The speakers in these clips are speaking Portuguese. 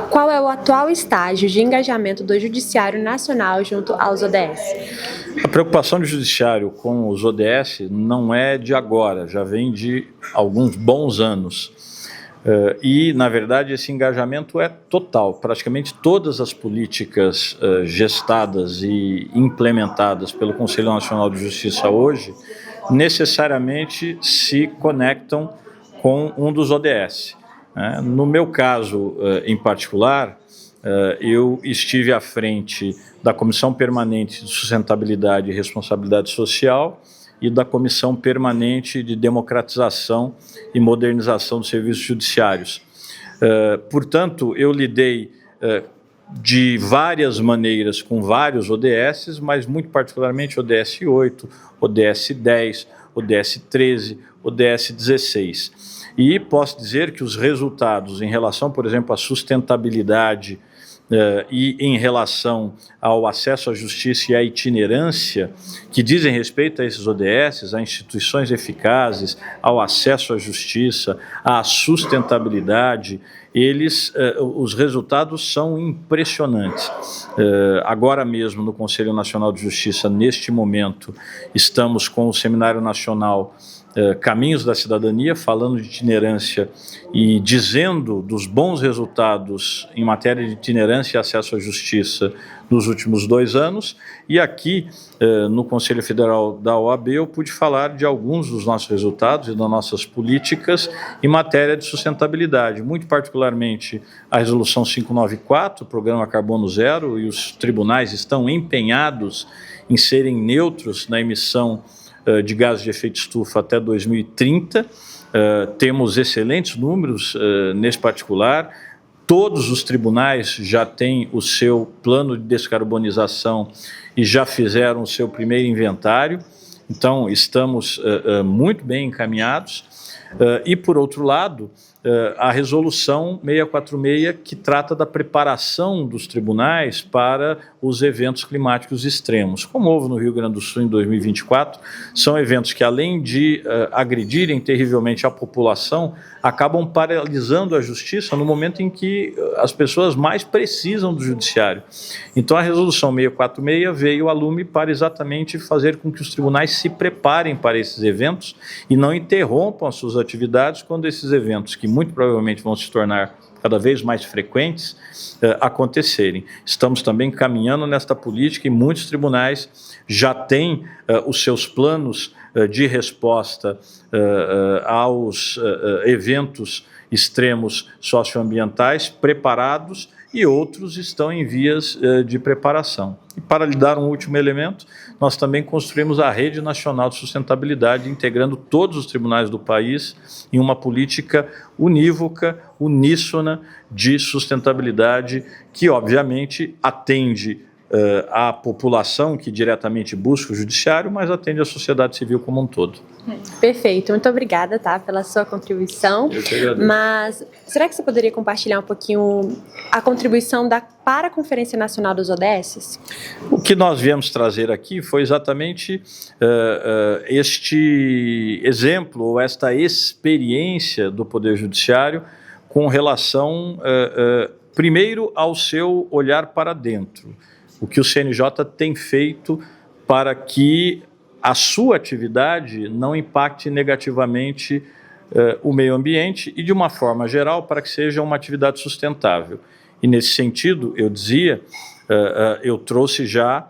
Qual é o atual estágio de engajamento do Judiciário Nacional junto aos ODS? A preocupação do Judiciário com os ODS não é de agora, já vem de alguns bons anos. E, na verdade, esse engajamento é total. Praticamente todas as políticas gestadas e implementadas pelo Conselho Nacional de Justiça hoje necessariamente se conectam com um dos ODS. No meu caso, em particular, eu estive à frente da Comissão Permanente de Sustentabilidade e Responsabilidade Social e da Comissão Permanente de Democratização e Modernização dos Serviços Judiciários. Portanto, eu lidei de várias maneiras com vários ODSs, mas muito particularmente ODS 8, ODS 10, ODS 13, ODS 16. E posso dizer que os resultados em relação, por exemplo, à sustentabilidade e em relação ao acesso à justiça e à itinerância, que dizem respeito a esses ODS, a instituições eficazes, ao acesso à justiça, à sustentabilidade, os resultados são impressionantes. Agora mesmo, no Conselho Nacional de Justiça, neste momento, estamos com o Seminário Nacional Caminhos da Cidadania, falando de itinerância e dizendo dos bons resultados em matéria de itinerância e acesso à justiça nos últimos 2 anos. E aqui, no Conselho Federal da OAB, eu pude falar de alguns dos nossos resultados e das nossas políticas em matéria de sustentabilidade, muito particularmente a Resolução 594, o Programa Carbono Zero, e os tribunais estão empenhados em serem neutros na emissão de gases de efeito estufa até 2030, temos excelentes números nesse particular, todos os tribunais já têm o seu plano de descarbonização e já fizeram o seu primeiro inventário, então estamos muito bem encaminhados. E, por outro lado, a Resolução 646, que trata da preparação dos tribunais para os eventos climáticos extremos. Como houve no Rio Grande do Sul em 2024, são eventos que, além de agredirem terrivelmente a população, acabam paralisando a justiça no momento em que as pessoas mais precisam do judiciário. Então, a Resolução 646 veio a lume para exatamente fazer com que os tribunais se preparem para esses eventos e não interrompam as suas atividades quando esses eventos, que muito provavelmente vão se tornar cada vez mais frequentes, acontecerem. Estamos também caminhando nesta política e muitos tribunais já têm os seus planos de resposta aos eventos extremos socioambientais preparados e outros estão em vias de preparação. E para lhe dar um último elemento, nós também construímos a Rede Nacional de Sustentabilidade, integrando todos os tribunais do país em uma política unívoca, uníssona de sustentabilidade que, obviamente, atende à população que diretamente busca o judiciário, mas atende à sociedade civil como um todo. Perfeito, muito obrigada, pela sua contribuição. Eu que agradeço. Mas será que você poderia compartilhar um pouquinho a contribuição para a Conferência Nacional dos ODS? O que nós viemos trazer aqui foi exatamente este exemplo, ou esta experiência do Poder Judiciário com relação, primeiro, ao seu olhar para dentro. O que o CNJ tem feito para que a sua atividade não impacte negativamente o meio ambiente e, de uma forma geral, para que seja uma atividade sustentável. E, nesse sentido, eu dizia, eu trouxe já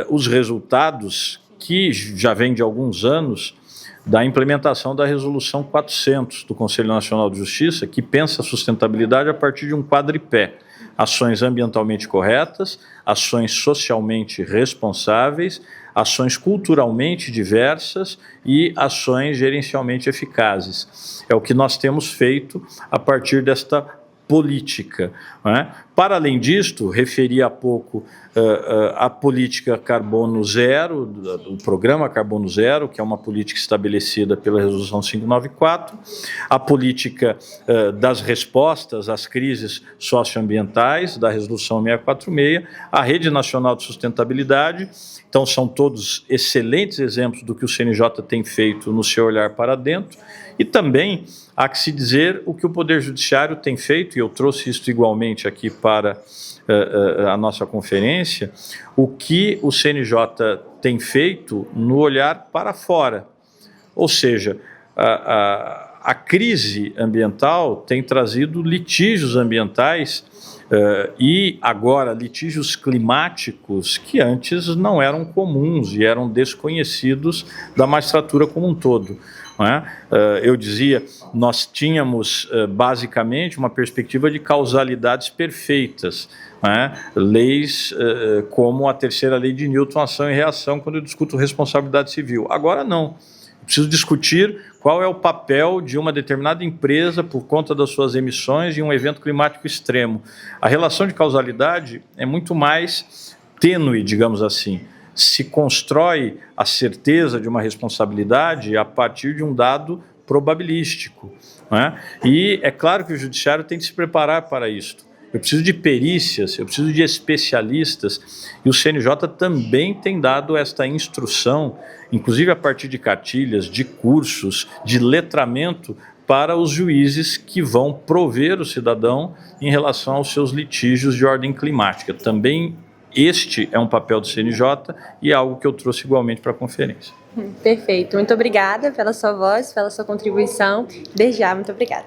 os resultados que já vêm de alguns anos da implementação da Resolução 400 do Conselho Nacional de Justiça, que pensa a sustentabilidade a partir de um quadripé: ações ambientalmente corretas, ações socialmente responsáveis, ações culturalmente diversas e ações gerencialmente eficazes. É o que nós temos feito a partir desta política. Para além disto, referi há pouco a política Carbono Zero, o programa Carbono Zero, que é uma política estabelecida pela Resolução 594, a política das respostas às crises socioambientais, da Resolução 646, a Rede Nacional de Sustentabilidade. Então, são todos excelentes exemplos do que o CNJ tem feito no seu olhar para dentro. E também há que se dizer o que o Poder Judiciário tem feito, e eu trouxe isso igualmente aqui para a nossa conferência, o que o CNJ tem feito no olhar para fora. Ou seja, a crise ambiental tem trazido litígios ambientais e agora litígios climáticos que antes não eram comuns e eram desconhecidos da magistratura como um todo. Não é? Eu dizia, nós tínhamos basicamente uma perspectiva de causalidades perfeitas, não é? Leis como a terceira lei de Newton, ação e reação, quando eu discuto responsabilidade civil. Agora não. Preciso discutir qual é o papel de uma determinada empresa por conta das suas emissões em um evento climático extremo. A relação de causalidade é muito mais tênue, digamos assim. Se constrói a certeza de uma responsabilidade a partir de um dado probabilístico, não é? E é claro que o judiciário tem que se preparar para isto. Eu preciso de perícias, eu preciso de especialistas, e o CNJ também tem dado esta instrução, inclusive a partir de cartilhas, de cursos, de letramento para os juízes que vão prover o cidadão em relação aos seus litígios de ordem climática. Também este é um papel do CNJ e é algo que eu trouxe igualmente para a conferência. Perfeito. Muito obrigada pela sua voz, pela sua contribuição. Desde já, muito obrigada.